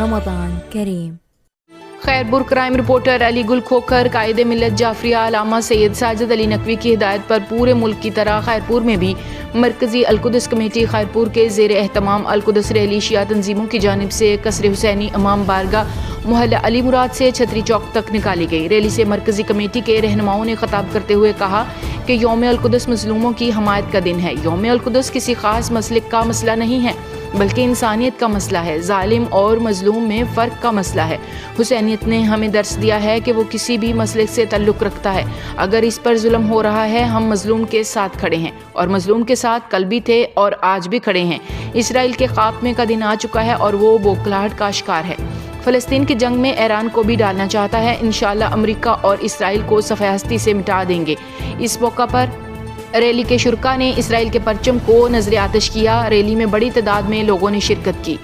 رمضان کریم۔ Khairpur crime reporter علی گل کھوکھر، قائد ملت جعفریہ علامہ سید ساجد علی نقوی کی ہدایت پر پورے ملک کی طرح خیرپور میں بھی مرکزی القدس کمیٹی خیرپور کے زیر اہتمام القدس ریلی شیعہ تنظیموں کی جانب سے قصر حسینی امام بارگاہ محلہ علی مراد سے چھتری چوک تک نکالی گئی۔ ریلی سے مرکزی کمیٹی کے رہنماؤں نے خطاب کرتے ہوئے کہا کہ یوم القدس مظلوموں کی حمایت کا دن ہے۔ یوم القدس کسی خاص مسلک کا مسئلہ نہیں ہے بلکہ انسانیت کا مسئلہ ہے، ظالم اور مظلوم میں فرق کا مسئلہ ہے۔ حسینیت نے ہمیں درس دیا ہے کہ وہ کسی بھی مسلک سے تعلق رکھتا ہے، اگر اس پر ظلم ہو رہا ہے ہم مظلوم کے ساتھ کھڑے ہیں اور مظلوم کے ساتھ کل بھی تھے اور آج بھی کھڑے ہیں۔ اسرائیل کے خاتمے کا دن آ چکا ہے اور وہ بوکھلاہٹ کا شکار ہے۔ فلسطین کی جنگ میں ایران کو بھی ڈالنا چاہتا ہے، انشاءاللہ امریکہ اور اسرائیل کو صفحہ ہستی سے مٹا دیں گے۔ اس موقع پر ریلی کے شرکاء نے اسرائیل کے پرچم کو نذر آتش کیا۔ ریلی میں بڑی تعداد میں لوگوں نے شرکت کی۔